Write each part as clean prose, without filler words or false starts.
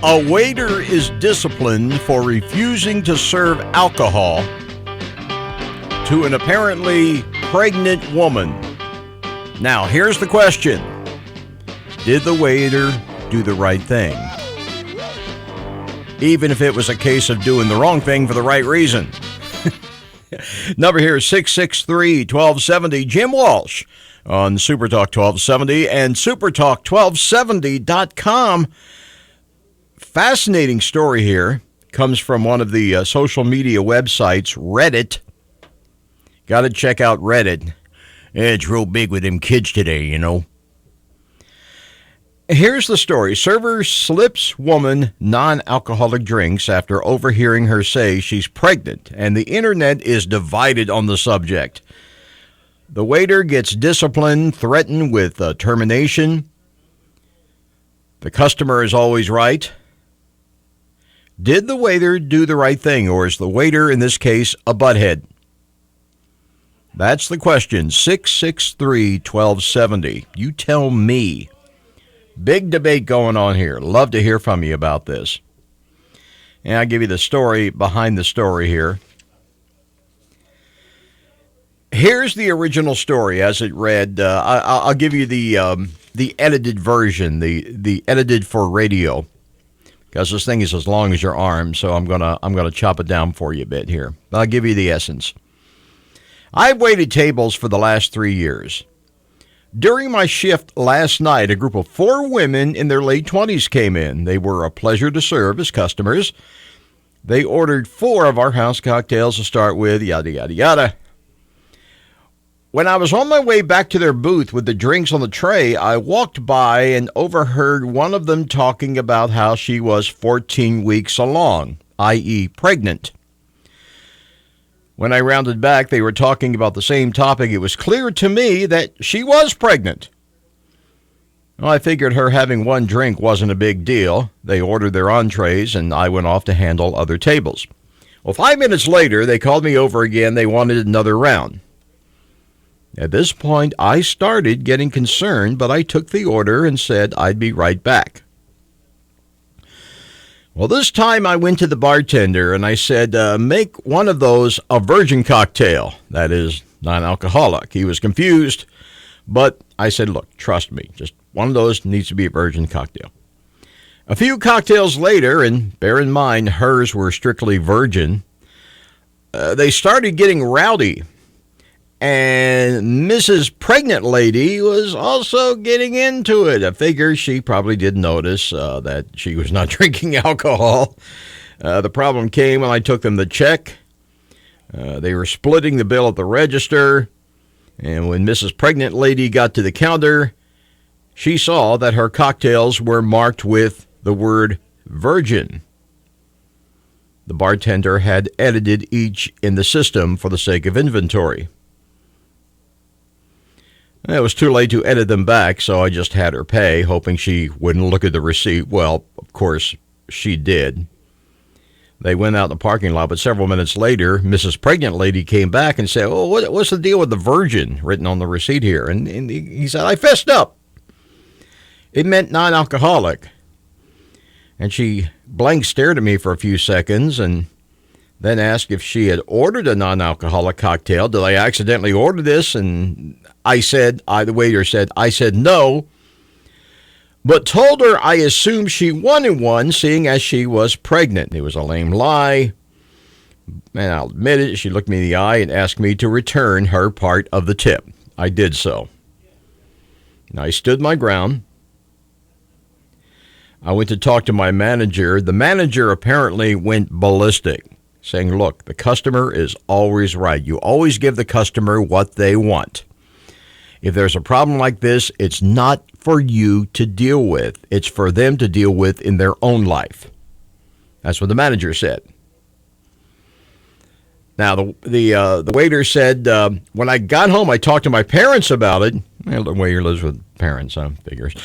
A waiter is disciplined for refusing to serve alcohol to an apparently pregnant woman. Now, here's the question. Did the waiter do the right thing? Even if it was a case of doing the wrong thing for the right reason. Number here is 663-1270. Jim Walsh on SuperTalk 1270 and SuperTalk1270.com. Fascinating story here. Comes from one of the social media websites, Reddit. Got to check out Reddit. It's real big with them kids today, you know. Here's the story. Server slips woman non-alcoholic drinks after overhearing her say she's pregnant, and the internet is divided on the subject. The waiter gets disciplined, threatened with termination. The customer is always right. Did the waiter do the right thing, or is the waiter, in this case, a butthead? That's the question. 663-1270. You tell me. Big debate going on here. Love to hear from you about this. And I'll give you the story behind the story here. Here's the original story as it read. I'll give you the edited version, the edited for radio, because this thing is as long as your arm. So I'm gonna chop it down for you a bit here. But I'll give you the essence. I've waited tables for the last 3 years. During my shift last night, a group of 4 women in their late 20s came in. They were a pleasure to serve as customers. They ordered 4 of our house cocktails to start with, yada, yada, yada. When I was on my way back to their booth with the drinks on the tray, I walked by and overheard one of them talking about how she was 14 weeks along, i.e. pregnant. When I rounded back, they were talking about the same topic. It was clear to me that she was pregnant. Well, I figured her having one drink wasn't a big deal. They ordered their entrees, and I went off to handle other tables. Well, 5 minutes later, they called me over again. They wanted another round. At this point, I started getting concerned, but I took the order and said I'd be right back. Well, this time I went to the bartender and I said, make one of those a virgin cocktail, that is, non-alcoholic. He was confused, but I said, look, trust me, just one of those needs to be a virgin cocktail. A few cocktails later, and bear in mind hers were strictly virgin, they started getting rowdy. And Mrs. Pregnant Lady was also getting into it. I figure she probably did notice that she was not drinking alcohol. The problem came when I took them the check. They were splitting the bill at the register. And when Mrs. Pregnant Lady got to the counter, she saw that her cocktails were marked with the word virgin. The bartender had edited each in the system for the sake of inventory. It was too late to edit them back, so I just had her pay, hoping she wouldn't look at the receipt. Well, of course, she did. They went out in the parking lot, but several minutes later, Mrs. Pregnant Lady came back and said, oh, what's the deal with the virgin written on the receipt here? And he said, I fessed up. It meant non-alcoholic. And she blank stared at me for a few seconds and then asked if she had ordered a non-alcoholic cocktail. Did I accidentally order this? And the waiter said, I said no, but told her I assumed she wanted one, seeing as she was pregnant. It was a lame lie, and I'll admit it. She looked me in the eye and asked me to return her part of the tip. I did so. And I stood my ground. I went to talk to my manager. The manager apparently went ballistic, saying, look, the customer is always right. You always give the customer what they want. If there's a problem like this, it's not for you to deal with. It's for them to deal with in their own life. That's what the manager said. Now, the waiter said, when I got home, I talked to my parents about it. Well, the waiter lives with parents, figures.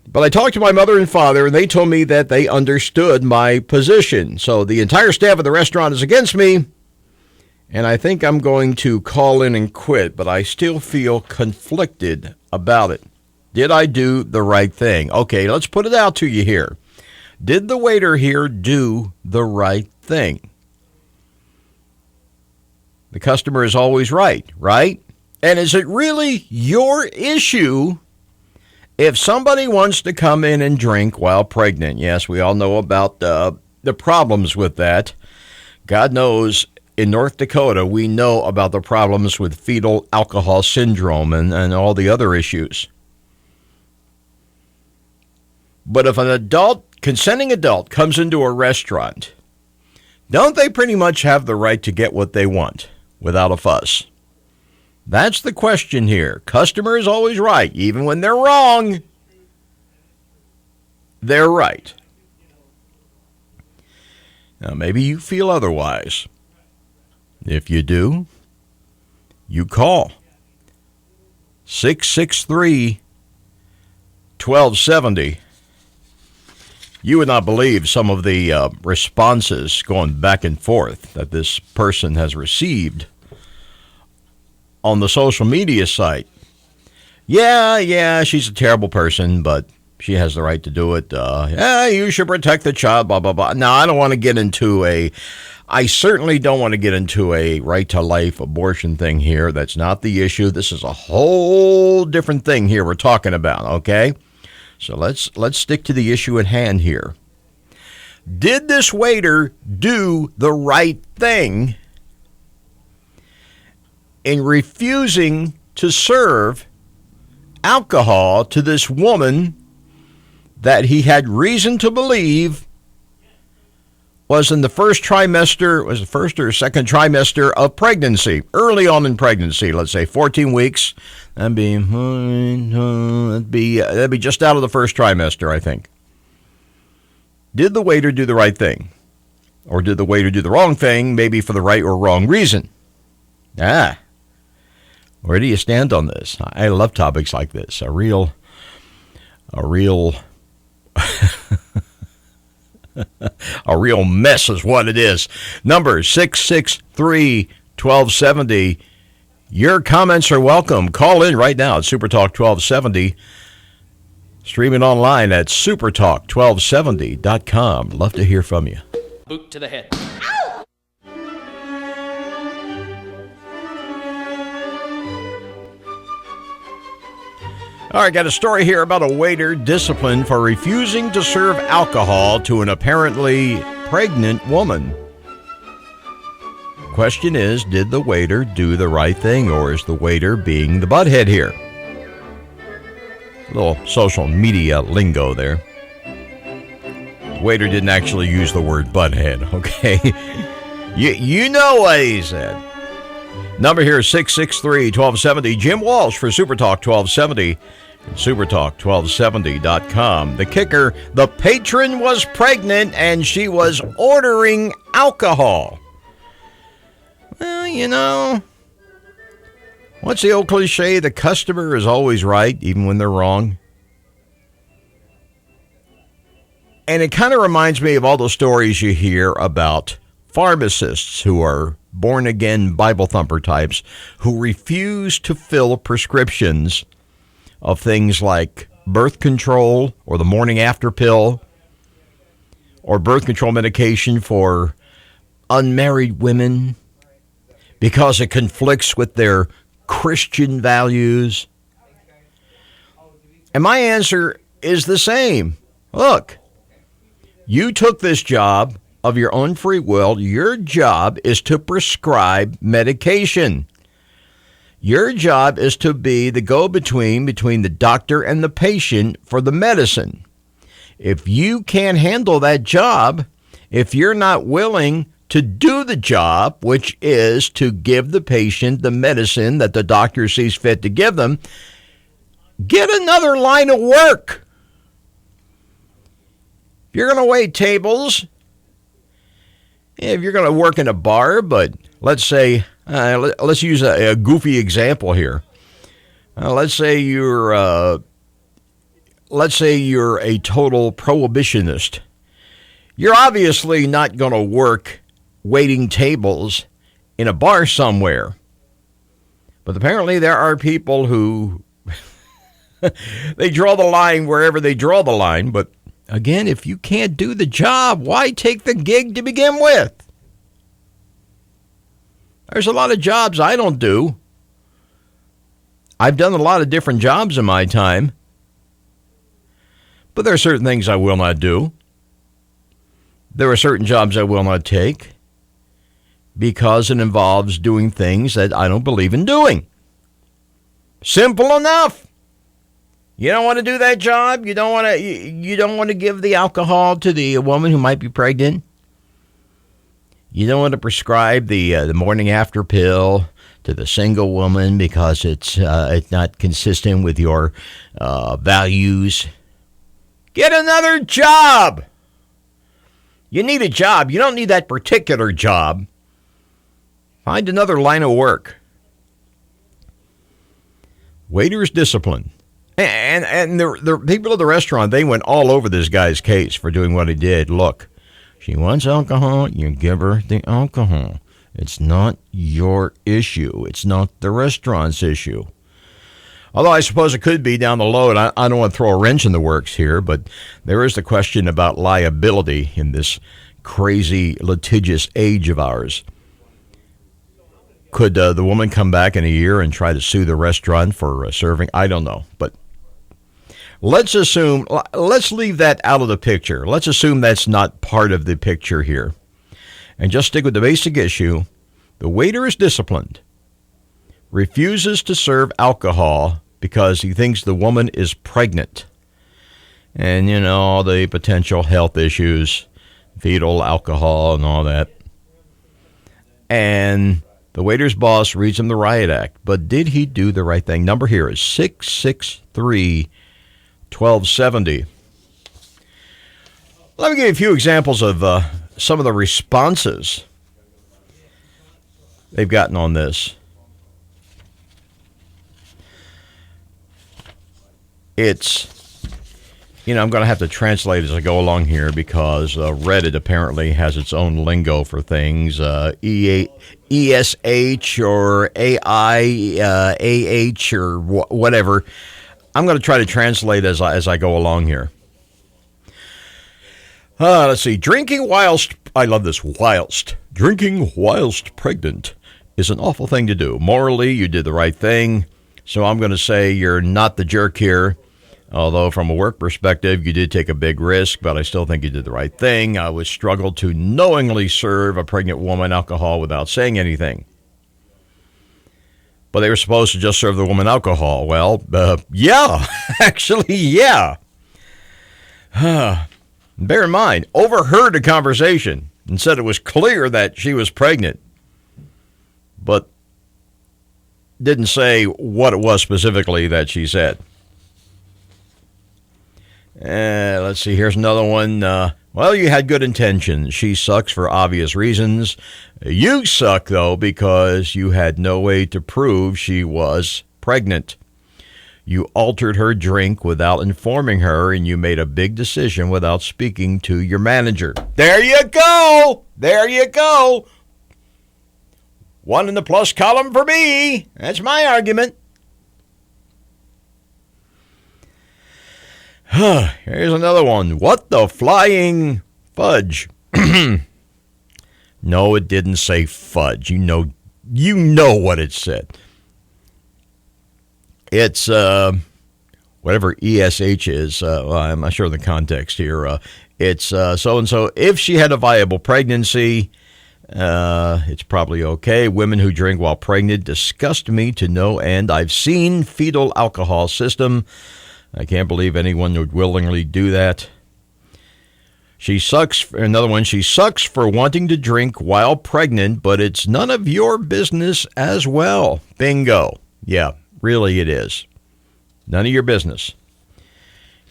But I talked to my mother and father, and they told me that they understood my position. So the entire staff of the restaurant is against me. And I think I'm going to call in and quit, but I still feel conflicted about it. Did I do the right thing? Okay, let's put it out to you here. Did the waiter here do the right thing? The customer is always right, right? And is it really your issue if somebody wants to come in and drink while pregnant? Yes, we all know about the problems with that. God knows in North Dakota, we know about the problems with fetal alcohol syndrome and all the other issues. But if an consenting adult comes into a restaurant, don't they pretty much have the right to get what they want without a fuss? That's the question here. Customer is always right. Even when they're wrong, they're right. Now, maybe you feel otherwise. If you do, you call 663-1270. You would not believe some of the responses going back and forth that this person has received on the social media site. Yeah, she's a terrible person, but she has the right to do it. You should protect the child, blah, blah, blah. Now, I certainly don't want to get into a right to life abortion thing here. That's not the issue. This is a whole different thing here we're talking about, okay? So let's stick to the issue at hand here. Did this waiter do the right thing in refusing to serve alcohol to this woman that he had reason to believe was in the first trimester, was the first or second trimester of pregnancy, early on in pregnancy, let's say 14 weeks. That'd be just out of the first trimester, I think. Did the waiter do the right thing? Or did the waiter do the wrong thing, maybe for the right or wrong reason? Where do you stand on this? I love topics like this. A real a real mess is what it is. Number 663-1270. Your comments are welcome. Call in right now at SuperTalk 1270. Streaming online at SuperTalk1270.com. Love to hear from you. Boot to the head. All right, got a story here about a waiter disciplined for refusing to serve alcohol to an apparently pregnant woman. Question is, did the waiter do the right thing, or is the waiter being the butthead here? A little social media lingo there. The waiter didn't actually use the word butthead, okay? You know what he said. Number here is 663-1270. Jim Walsh for SuperTalk 1270. SuperTalk1270.com. The kicker, the patron was pregnant and she was ordering alcohol. Well, you know, what's the old cliche? The customer is always right, even when they're wrong. And it kind of reminds me of all those stories you hear about pharmacists who are born-again Bible thumper types who refuse to fill prescriptions of things like birth control or the morning after pill or birth control medication for unmarried women because it conflicts with their Christian values. And my answer is the same. Look, you took this job of your own free will. Your job is to prescribe medication. Your job is to be the go-between between the doctor and the patient for the medicine. If you can't handle that job, if you're not willing to do the job, which is to give the patient the medicine that the doctor sees fit to give them, get another line of work. If you're going to wait tables, if you're going to work in a bar, but let's say, let's use a goofy example here. Let's say you're a total prohibitionist. You're obviously not going to work waiting tables in a bar somewhere. But apparently there are people who they draw the line wherever they draw the line, but Again, if you can't do the job, why take the gig to begin with? There's a lot of jobs I don't do. I've done a lot of different jobs in my time, but there are certain things I will not do. There are certain jobs I will not take because it involves doing things that I don't believe in doing. Simple enough. You don't want to do that job? You don't want to give the alcohol to the woman who might be pregnant? You don't want to prescribe the morning after pill to the single woman because it's not consistent with your values? Get another job. You need a job. You don't need that particular job. Find another line of work. Waiters discipline. And the people at the restaurant, they went all over this guy's case for doing what he did. Look, she wants alcohol, you give her the alcohol. It's not your issue. It's not the restaurant's issue. Although I suppose it could be down the low, and I don't want to throw a wrench in the works here, but there is the question about liability in this crazy, litigious age of ours. Could the woman come back in a year and try to sue the restaurant for serving? I don't know, but let's leave that out of the picture. Let's assume that's not part of the picture here. And just stick with the basic issue. The waiter is disciplined, refuses to serve alcohol because he thinks the woman is pregnant. And, all the potential health issues, fetal alcohol and all that. And the waiter's boss reads him the riot act. But did he do the right thing? Number here is 663-1270. Let me give you a few examples of some of the responses they've gotten on this. It's, I'm going to have to translate as I go along here because Reddit apparently has its own lingo for things. ESH or AI, or whatever. I'm going to try to translate as I go along here. Let's see. Drinking whilst pregnant is an awful thing to do. Morally, you did the right thing. So I'm going to say you're not the jerk here. Although from a work perspective, you did take a big risk, but I still think you did the right thing. I would struggle to knowingly serve a pregnant woman alcohol without saying anything. But they were supposed to just serve the woman alcohol. Well, yeah, actually, yeah. Bear in mind, overheard a conversation and said it was clear that she was pregnant, but didn't say what it was specifically that she said. Let's see, here's another one. Well, you had good intentions. She sucks for obvious reasons. You suck, though, because you had no way to prove she was pregnant. You altered her drink without informing her, and you made a big decision without speaking to your manager. There you go! There you go! One in the plus column for me. That's my argument. Here's another one. What the flying fudge? No, it didn't say fudge. You know what it said. It's whatever ESH is. I'm not sure of the context here. It's so-and-so. If she had a viable pregnancy, it's probably okay. Women who drink while pregnant disgust me to no end. I've seen fetal alcohol system. I can't believe anyone would willingly do that. She sucks. Another one. She sucks for wanting to drink while pregnant, but it's none of your business as well. Bingo. Yeah, really it is. None of your business.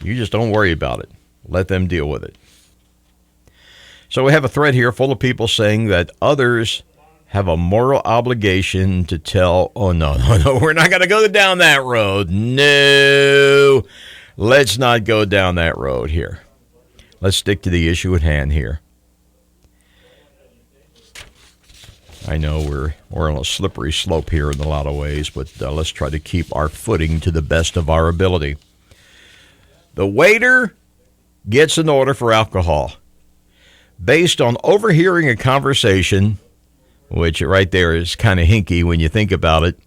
You just don't worry about it. Let them deal with it. So we have a thread here full of people saying that others have a moral obligation to tell, oh, no, we're not going to go down that road. No, let's not go down that road here. Let's stick to the issue at hand here. I know we're on a slippery slope here in a lot of ways, but let's try to keep our footing to the best of our ability. The waiter gets an order for alcohol based on overhearing a conversation, which right there is kind of hinky when you think about it.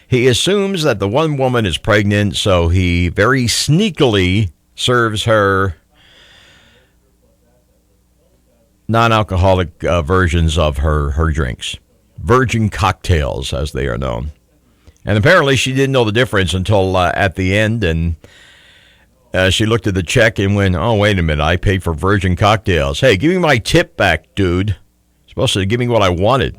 He assumes that the one woman is pregnant, so he very sneakily serves her non-alcoholic versions of her drinks. Virgin cocktails, as they are known. And apparently she didn't know the difference until at the end, and she looked at the check and went, oh, wait a minute, I paid for virgin cocktails. Hey, give me my tip back, dude. You're supposed to give me what I wanted.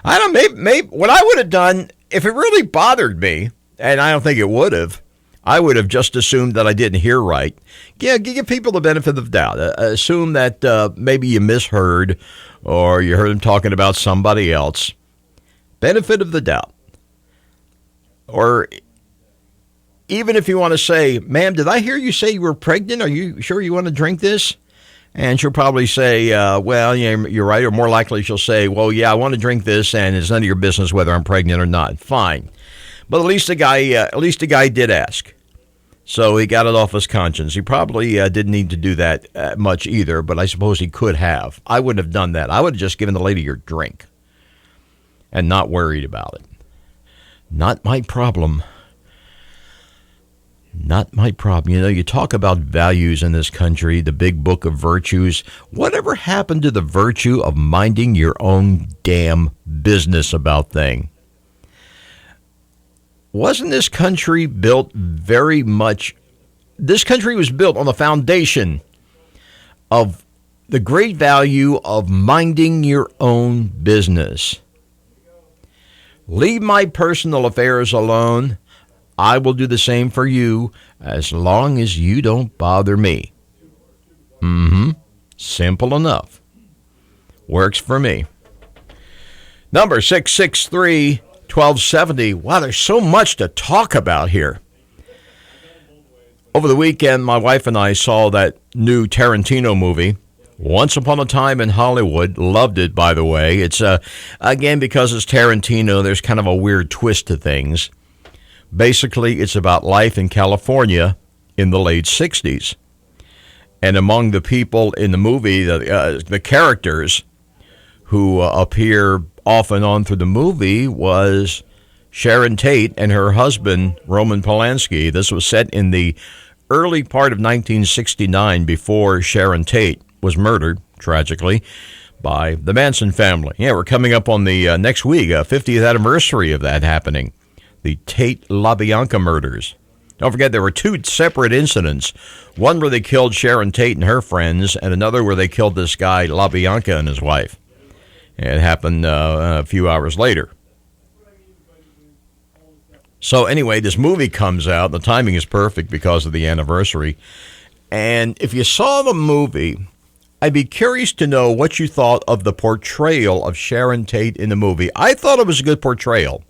I don't know, maybe what I would have done, if it really bothered me, and I don't think it would have, I would have just assumed that I didn't hear right. Yeah, give people the benefit of the doubt. Assume that maybe you misheard or you heard them talking about somebody else. Benefit of the doubt. Or even if you want to say, ma'am, did I hear you say you were pregnant? Are you sure you want to drink this? And she'll probably say, well, yeah, you're right. Or more likely she'll say, well, yeah, I want to drink this, and it's none of your business whether I'm pregnant or not. Fine. But at least the guy did ask. So he got it off his conscience. He probably didn't need to do that much either, but I suppose he could have. I wouldn't have done that. I would have just given the lady your drink and not worried about it. Not my problem. Not my problem. You know, you talk about values in this country, the big book of virtues. Whatever happened to the virtue of minding your own damn business about things? Wasn't this country built very much... This country was built on the foundation of the great value of minding your own business. Leave my personal affairs alone. I will do the same for you as long as you don't bother me. Simple enough. Works for me. Number 663-1270. Wow, there's so much to talk about here. Over the weekend, my wife and I saw that new Tarantino movie, Once Upon a Time in Hollywood. Loved it, by the way. It's, again, because it's Tarantino, there's kind of a weird twist to things. Basically, it's about life in California in the late 60s. And among the people in the movie, the characters who appear off and on through the movie was Sharon Tate and her husband, Roman Polanski. This was set in the early part of 1969 before Sharon Tate was murdered, tragically, by the Manson family. Yeah, we're coming up on the next week, 50th anniversary of that happening. The Tate LaBianca murders. Don't forget, there were two separate incidents. One where they killed Sharon Tate and her friends, and another where they killed this guy, LaBianca, and his wife. It happened a few hours later. So anyway, this movie comes out. The timing is perfect because of the anniversary. And if you saw the movie, I'd be curious to know what you thought of the portrayal of Sharon Tate in the movie. I thought it was a good portrayal.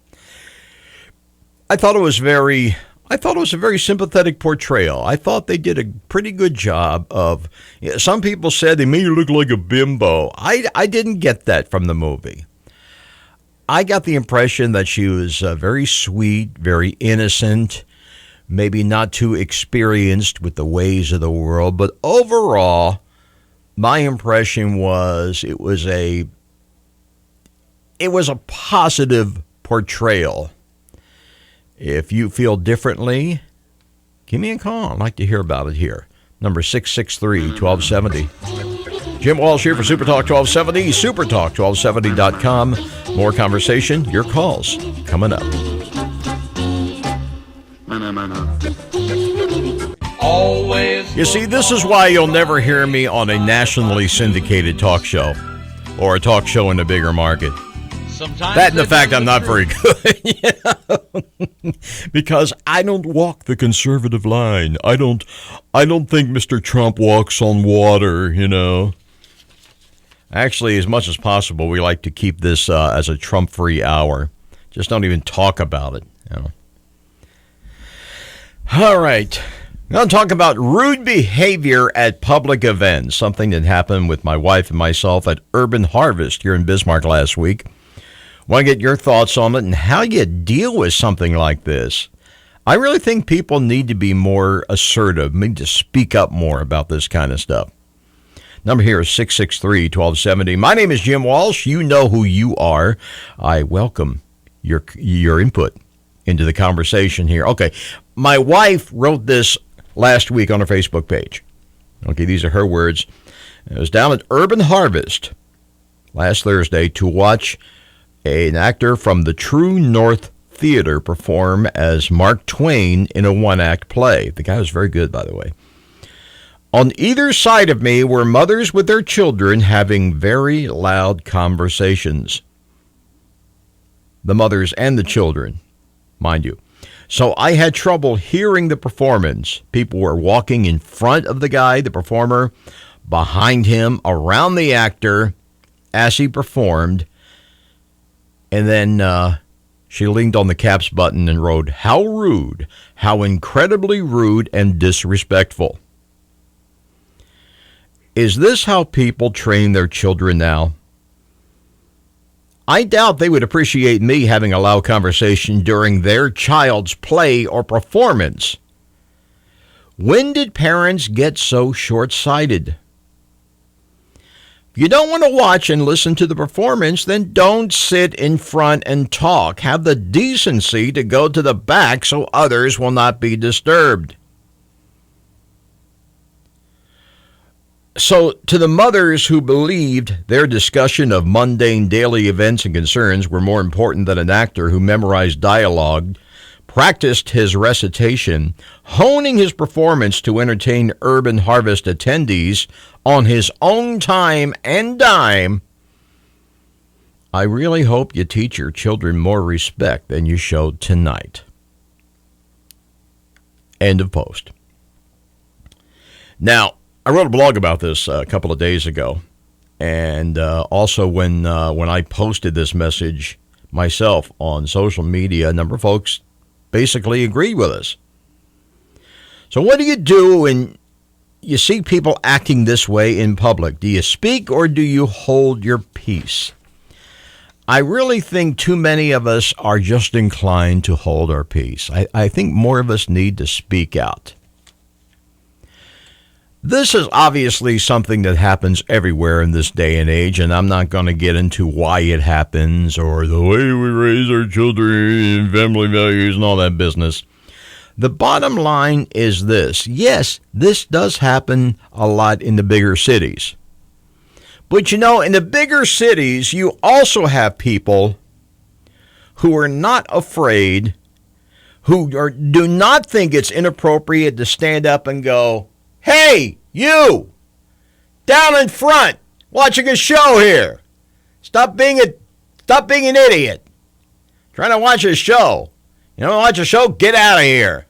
I thought it was a very sympathetic portrayal. I thought they did a pretty good job of... Some people said they made her look like a bimbo. I didn't get that from the movie. I got the impression that she was very sweet, very innocent, maybe not too experienced with the ways of the world. But overall, my impression was it was a positive portrayal. If you feel differently, give me a call. I'd like to hear about it here. Number 663-1270. Jim Walsh here for SuperTalk 1270, supertalk1270.com. More conversation, your calls coming up. You see, this is why you'll never hear me on a nationally syndicated talk show or a talk show in a bigger market. Sometimes that and the fact I'm not very good. Because I don't walk the conservative line. I don't think Mr. Trump walks on water, you know. Actually, as much as possible, we like to keep this as a Trump-free hour. Just don't even talk about it, you know. All right. I'm going to talk about rude behavior at public events, something that happened with my wife and myself at Urban Harvest here in Bismarck last week. Want to get your thoughts on it and how you deal with something like this. I really think people need to be more assertive, need to speak up more about this kind of stuff. Number here is 663-1270. My name is Jim Walsh. You know who you are. I welcome your input into the conversation here. Okay, my wife wrote this last week on her Facebook page. Okay, these are her words. I was down at Urban Harvest last Thursday to watch an actor from the True North Theater perform as Mark Twain in a one-act play. The guy was very good, by the way. On either side of me were mothers with their children having very loud conversations. The mothers and the children, mind you. So I had trouble hearing the performance. People were walking in front of the guy, the performer, behind him, around the actor as he performed. And then she leaned on the caps button and wrote, "How rude, how incredibly rude and disrespectful." Is this how people train their children now? I doubt they would appreciate me having a loud conversation during their child's play or performance. When did parents get so short-sighted? If you don't want to watch and listen to the performance, then don't sit in front and talk. Have the decency to go to the back so others will not be disturbed. So, to the mothers who believed their discussion of mundane daily events and concerns were more important than an actor who memorized dialogue, practiced his recitation, honing his performance to entertain Urban Harvest attendees on his own time and dime, I really hope you teach your children more respect than you showed tonight. End of post. Now, I wrote a blog about this a couple of days ago, and also when I posted this message myself on social media, a number of folks basically agreed with us. So what do you do when you see people acting this way in public? Do you speak or do you hold your peace? I really think too many of us are just inclined to hold our peace. I think more of us need to speak out. This is obviously something that happens everywhere in this day and age, and I'm not going to get into why it happens or the way we raise our children and family values and all that business. The bottom line is this. Yes, this does happen a lot in the bigger cities. But you know, in the bigger cities, you also have people who are not afraid, do not think it's inappropriate to stand up and go, "Hey, you, down in front, watching a show here. Stop being an idiot. Trying to watch a show. You don't watch a show? Get out of here."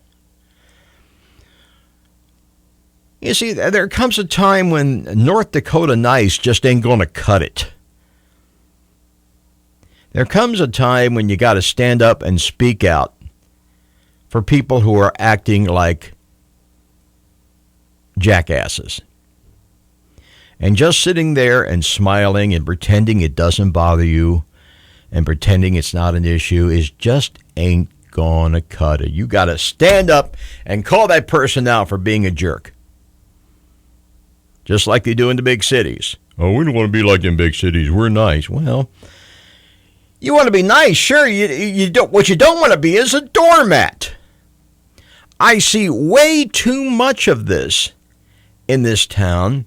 You see, there comes a time when North Dakota nice just ain't going to cut it. There comes a time when you got to stand up and speak out for people who are acting like jackasses. And just sitting there and smiling and pretending it doesn't bother you and pretending it's not an issue is just ain't gonna cut it. You got to stand up and call that person out for being a jerk. Just like they do in the big cities. "Oh, we don't want to be like in big cities. We're nice." Well, you want to be nice, sure. You don't. What you don't want to be is a doormat. I see way too much of this in this town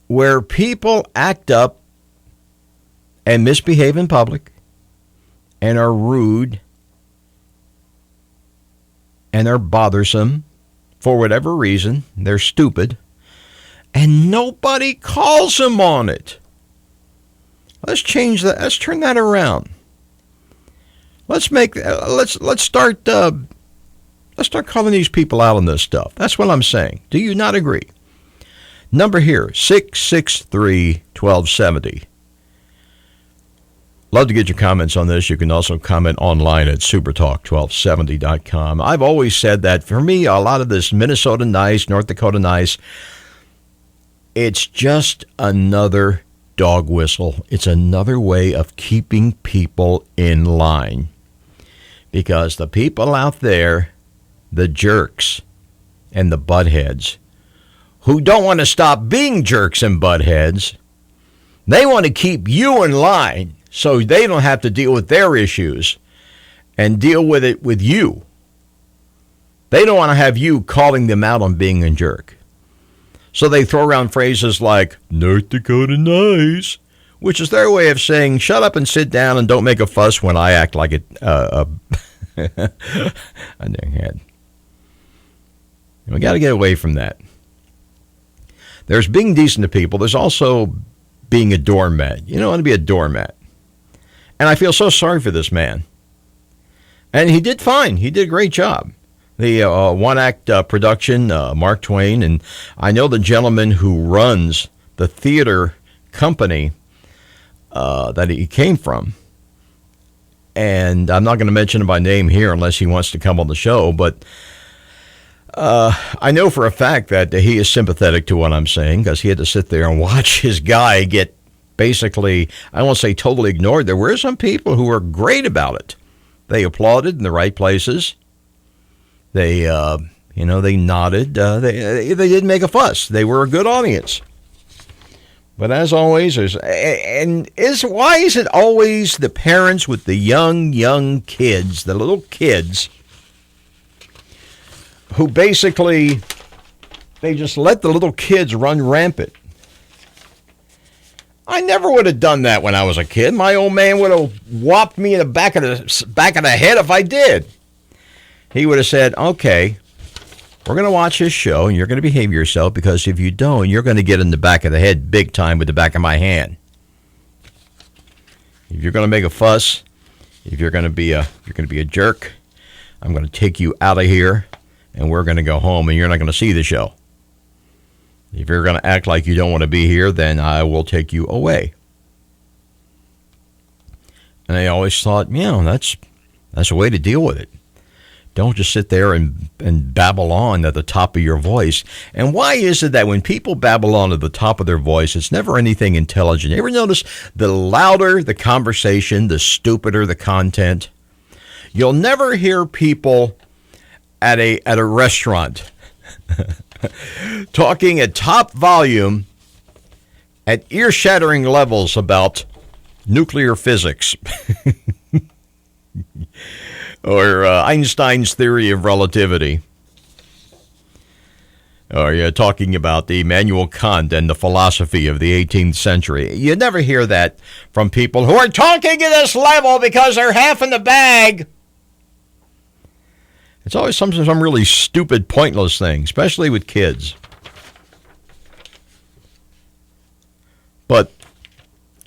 where people act up and misbehave in public and are rude and are bothersome for whatever reason. They're stupid. And nobody calls them on it. Let's change that. Let's turn that around. Let's start calling these people out on this stuff. That's what I'm saying. Do you not agree? Number here, 663-1270. Love to get your comments on this. You can also comment online at supertalk1270.com. I've always said that for me, a lot of this Minnesota nice, North Dakota nice, it's just another dog whistle. It's another way of keeping people in line. Because the people out there, the jerks and the buttheads, who don't want to stop being jerks and buttheads, they want to keep you in line so they don't have to deal with their issues and deal with it with you. They don't want to have you calling them out on being a jerk. So they throw around phrases like, North Dakota nice, which is their way of saying, shut up and sit down and don't make a fuss when I act like a dickhead. We got to get away from that. There's being decent to people. There's also being a doormat. You don't want to be a doormat. And I feel so sorry for this man. And he did fine. He did a great job. The one-act production, Mark Twain, and I know the gentleman who runs the theater company that he came from. And I'm not going to mention him by name here unless he wants to come on the show, but I know for a fact that he is sympathetic to what I'm saying because he had to sit there and watch his guy get basically, I won't say totally ignored. There were some people who were great about it. They applauded in the right places. They, they nodded. They didn't make a fuss. They were a good audience. But as always, why is it always the parents with the young kids, the little kids, who basically, they just let the little kids run rampant? I never would have done that when I was a kid. My old man would have whopped me in the back of the head if I did. He would have said, okay, we're going to watch this show, and you're going to behave yourself, because if you don't, you're going to get in the back of the head big time with the back of my hand. If you're going to make a fuss, if you're going to be a jerk, I'm going to take you out of here, and we're going to go home, and you're not going to see the show. If you're going to act like you don't want to be here, then I will take you away. And I always thought, that's a way to deal with it. Don't just sit there and babble on at the top of your voice. And why is it that when people babble on at the top of their voice, it's never anything intelligent? You ever notice the louder the conversation, the stupider the content? You'll never hear people at a restaurant talking at top volume at ear-shattering levels about nuclear physics. Or Einstein's theory of relativity. Or you're talking about Immanuel Kant and the philosophy of the 18th century. You never hear that from people who are talking at this level because they're half in the bag. It's always some really stupid, pointless thing, especially with kids. But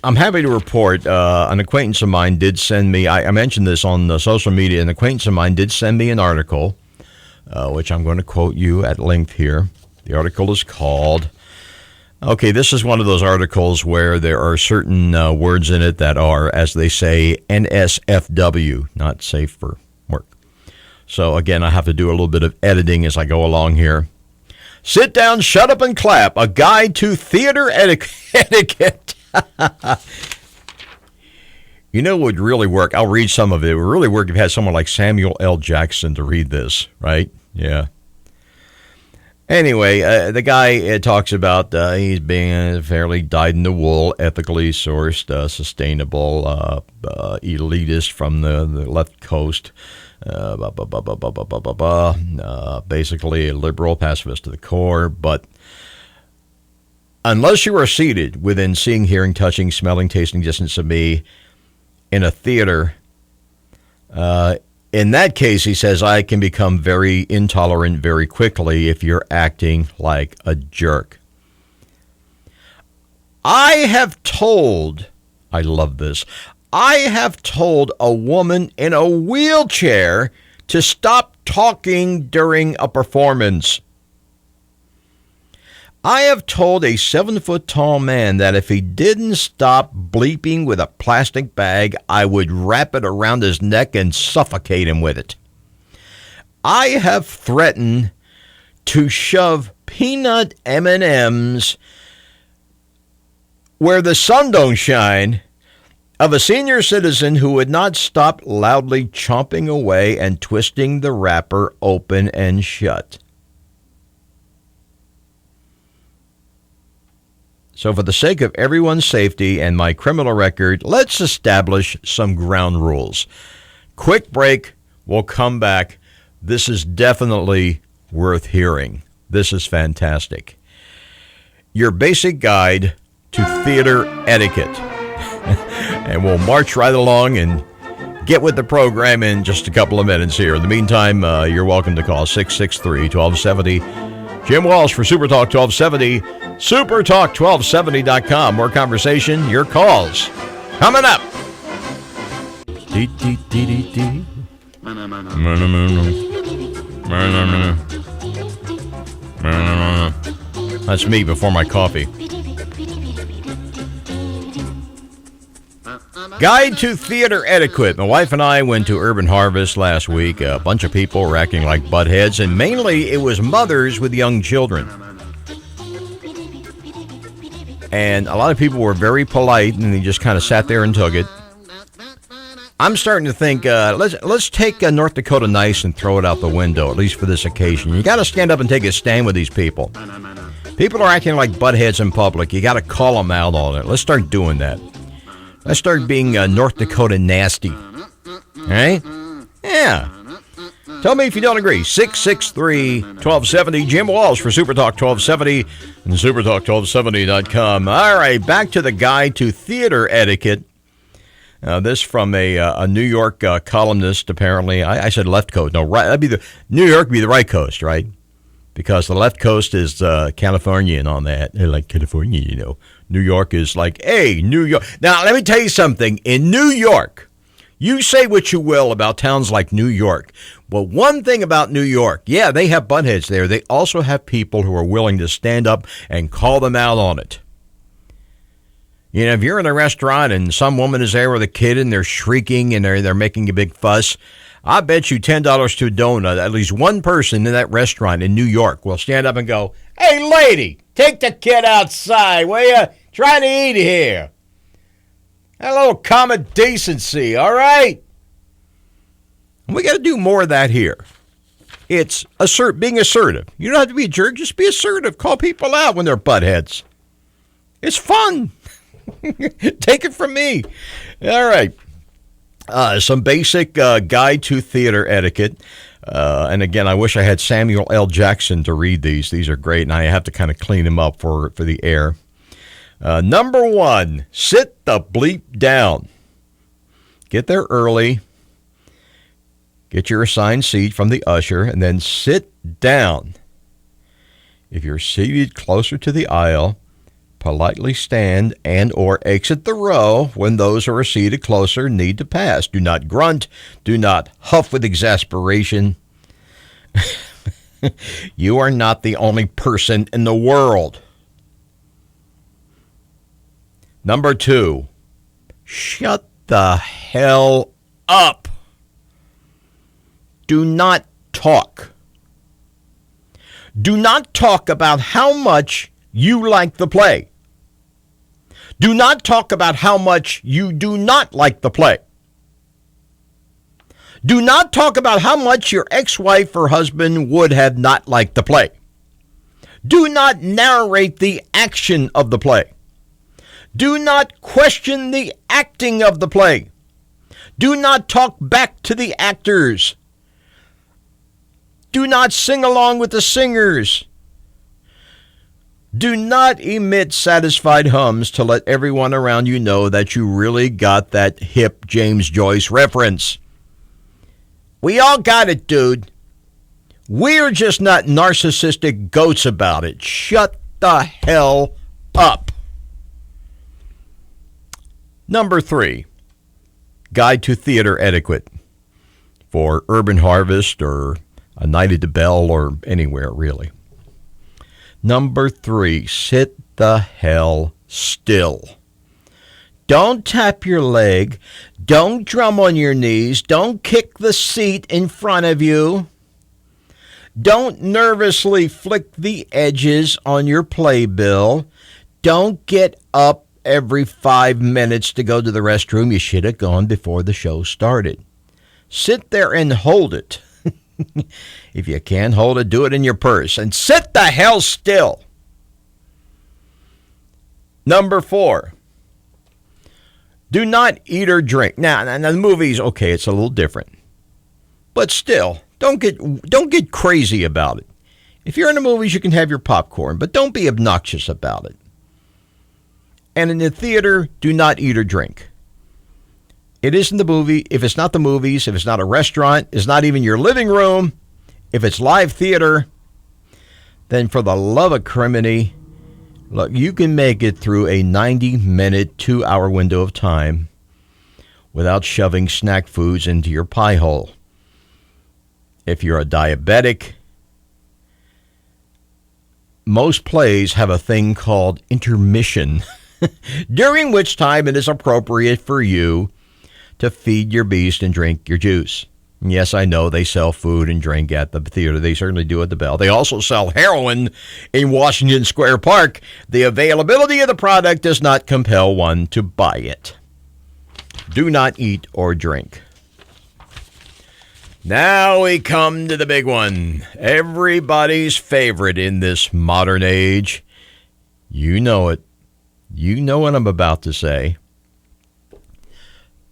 I'm happy to report an acquaintance of mine did send me, I mentioned this on social media, an acquaintance of mine did send me an article, which I'm going to quote you at length here. The article is called, this is one of those articles where there are certain words in it that are, as they say, NSFW, not safe for work. So again, I have to do a little bit of editing as I go along here. Sit down, shut up, and clap, a guide to theater etiquette. You know what would really work? I'll read some of it. It would really work if you had someone like Samuel L. Jackson to read this, right? Yeah. Anyway, the guy talks about he's being fairly dyed-in-the-wool, ethically sourced, sustainable, elitist from the left coast, basically a liberal pacifist to the core, but unless you are seated within seeing, hearing, touching, smelling, tasting distance of me in a theater, in that case, he says, I can become very intolerant very quickly if you're acting like a jerk. I love this, I have told a woman in a wheelchair to stop talking during a performance. I have told a 7-foot-tall man that if he didn't stop bleeping with a plastic bag, I would wrap it around his neck and suffocate him with it. I have threatened to shove peanut M&Ms where the sun don't shine of a senior citizen who would not stop loudly chomping away and twisting the wrapper open and shut. So for the sake of everyone's safety and my criminal record, let's establish some ground rules. Quick break. We'll come back. This is definitely worth hearing. This is fantastic. Your basic guide to theater etiquette. And we'll march right along and get with the program in just a couple of minutes here. In the meantime, you're welcome to call 663-1270. Jim Walsh for SuperTalk 1270, SuperTalk1270.com. More conversation, your calls. Coming up. That's me before my coffee. Guide to theater etiquette. My wife and I went to Urban Harvest last week. A bunch of people were acting like buttheads, and mainly it was mothers with young children. And a lot of people were very polite, and they just kind of sat there and took it. I'm starting to think, let's take North Dakota nice and throw it out the window, at least for this occasion. You got to stand up and take a stand with these people. People are acting like buttheads in public. You got to call them out on it. Let's start doing that. Let's start being North Dakota nasty. All right? Yeah. Tell me if you don't agree. 663-1270. Jim Walsh for SuperTalk 1270 and SuperTalk1270.com. All right, back to the guide to theater etiquette. This from a New York columnist, apparently. I said left coast. No, right. New York would be the right coast, right? Because the left coast is Californian on that. They're like California, you know. New York is like, hey, New York. Now, let me tell you something. In New York, you say what you will about towns like New York. Well, one thing about New York, yeah, they have buttheads there. They also have people who are willing to stand up and call them out on it. You know, if you're in a restaurant and some woman is there with a kid and they're shrieking and they're making a big fuss, I bet you $10 to a donut, at least one person in that restaurant in New York will stand up and go, hey, lady, take the kid outside. What are you trying to eat here? A little common decency, all right? We got to do more of that here. It's being assertive. You don't have to be a jerk. Just be assertive. Call people out when they're buttheads. It's fun. Take it from me. All right. Some basic guide to theater etiquette. And again, I wish I had Samuel L. Jackson to read these. These are great, and I have to kind of clean them up for the air. Number 1, sit the bleep down. Get there early. Get your assigned seat from the usher, and then sit down. If you're seated closer to the aisle, politely stand and or exit the row when those who are seated closer need to pass. Do not grunt. Do not huff with exasperation. You are not the only person in the world. Number 2, shut the hell up. Do not talk. Do not talk about how much you like the play. Do not talk about how much you do not like the play. Do not talk about how much your ex-wife or husband would have not liked the play. Do not narrate the action of the play. Do not question the acting of the play. Do not talk back to the actors. Do not sing along with the singers. Do not emit satisfied hums to let everyone around you know that you really got that hip James Joyce reference. We all got it, dude. We're just not narcissistic goats about it. Shut the hell up. Number 3, guide to theater etiquette for Urban Harvest or a night at the Bell or anywhere, really. Number 3, sit the hell still. Don't tap your leg. Don't drum on your knees. Don't kick the seat in front of you. Don't nervously flick the edges on your playbill. Don't get up every 5 minutes to go to the restroom. You should have gone before the show started. Sit there and hold it. If you can't hold it, do it in your purse. And sit the hell still. Number 4. Do not eat or drink. Now the movies, okay, it's a little different. But still, don't get crazy about it. If you're in the movies, you can have your popcorn, but don't be obnoxious about it. And in the theater, do not eat or drink. It isn't the movie. If it's not the movies, if it's not a restaurant, it's not even your living room, if it's live theater, then for the love of criminy, look, you can make it through a 90-minute, 2-hour window of time without shoving snack foods into your pie hole. If you're a diabetic, most plays have a thing called intermission, during which time it is appropriate for you to feed your beast and drink your juice. Yes, I know they sell food and drink at the theater. They certainly do at the Bell. They also sell heroin in Washington Square Park. The availability of the product does not compel one to buy it. Do not eat or drink. Now we come to the big one. Everybody's favorite in this modern age. You know it. You know what I'm about to say.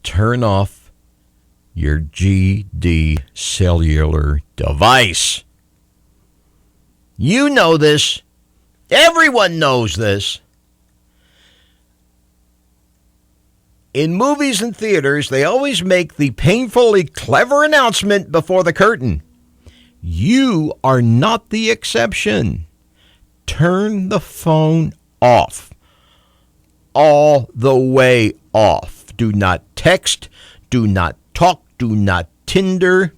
Turn off your GD cellular device. You know this. Everyone knows this. In movies and theaters, they always make the painfully clever announcement before the curtain. You are not the exception. Turn the phone off. All the way off. Do not text. Do not talk. Do not Tinder.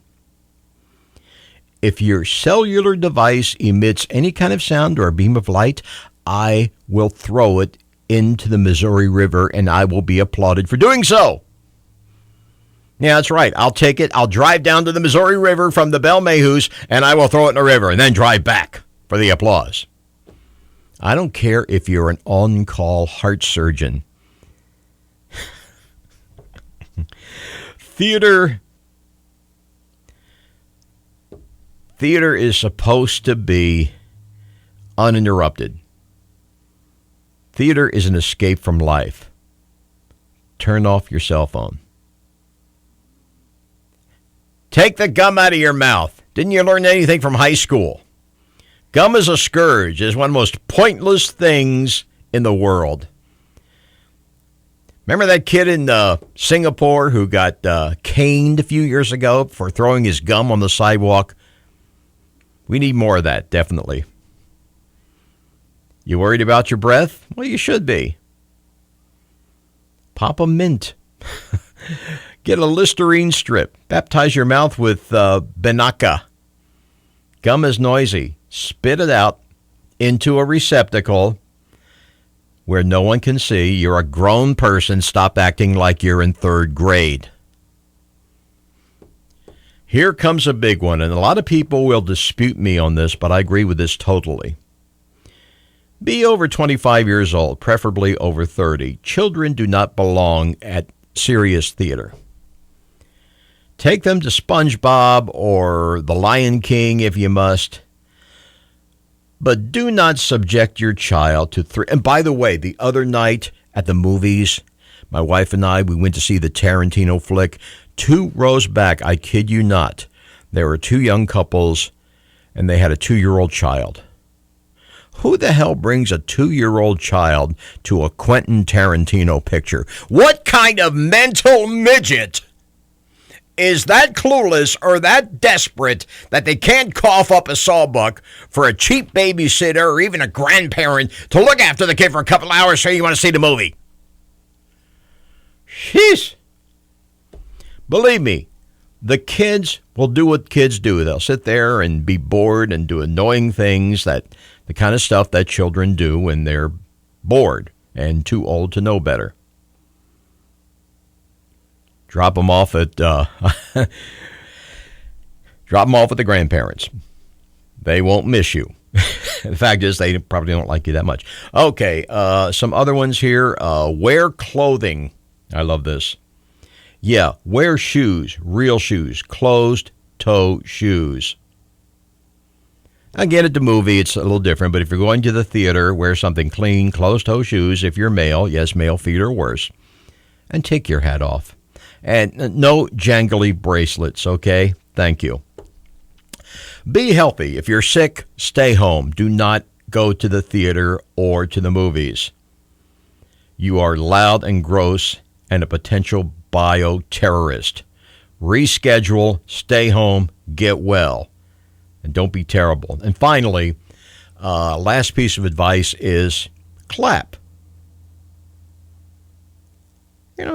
If your cellular device emits any kind of sound or a beam of light, I will throw it into the Missouri River, and I will be applauded for doing so. Yeah, that's right. I'll take it. I'll drive down to the Missouri River from the Belle Mayhews, and I will throw it in the river and then drive back for the applause. I don't care if you're an on-call heart surgeon. Theater is supposed to be uninterrupted. Theater is an escape from life. Turn off your cell phone. Take the gum out of your mouth. Didn't you learn anything from high school? Gum is a scourge. It's one of the most pointless things in the world. Remember that kid in Singapore who got caned a few years ago for throwing his gum on the sidewalk? We need more of that, definitely. You worried about your breath? Well, you should be. Pop a mint. Get a Listerine strip. Baptize your mouth with Binaca. Gum is noisy. Spit it out into a receptacle where no one can see. You're a grown person. Stop acting like you're in 3rd grade. Here comes a big one, and a lot of people will dispute me on this, but I agree with this totally. Be over 25 years old, preferably over 30. Children do not belong at serious theater. Take them to SpongeBob or The Lion King if you must. But do not subject your child to three. And by the way, the other night at the movies, my wife and I, we went to see the Tarantino flick. 2 rows back, I kid you not, there were 2 young couples, and they had a 2-year-old child. Who the hell brings a 2-year-old child to a Quentin Tarantino picture? What kind of mental midget is that clueless or that desperate that they can't cough up a sawbuck for a cheap babysitter or even a grandparent to look after the kid for a couple hours so you want to see the movie? Sheesh. Believe me, the kids will do what kids do. They'll sit there and be bored and do annoying things, the kind of stuff that children do when they're bored and too old to know better. Drop them off at the grandparents. They won't miss you. The fact is, they probably don't like you that much. Okay, some other ones here. Wear clothing. I love this. Yeah, wear shoes, real shoes, closed-toe shoes. Again, at the movie, it's a little different, but if you're going to the theater, wear something clean, closed-toe shoes. If you're male, yes, male feet are worse. And take your hat off. And no jangly bracelets, okay? Thank you. Be healthy. If you're sick, stay home. Do not go to the theater or to the movies. You are loud and gross and a potential bioterrorist. Reschedule, stay home, get well, and don't be terrible. And finally, last piece of advice is clap.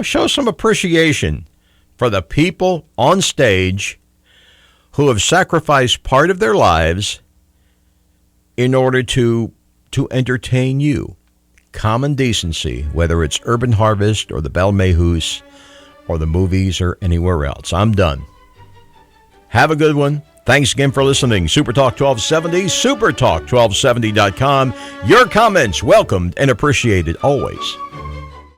Show some appreciation for the people on stage who have sacrificed part of their lives in order to entertain you. Common decency, whether it's Urban Harvest or the Belle Mayhews or the movies or anywhere else. I'm done. Have a good one. Thanks again for listening. SuperTalk 1270, supertalk1270.com. Your comments welcomed and appreciated always.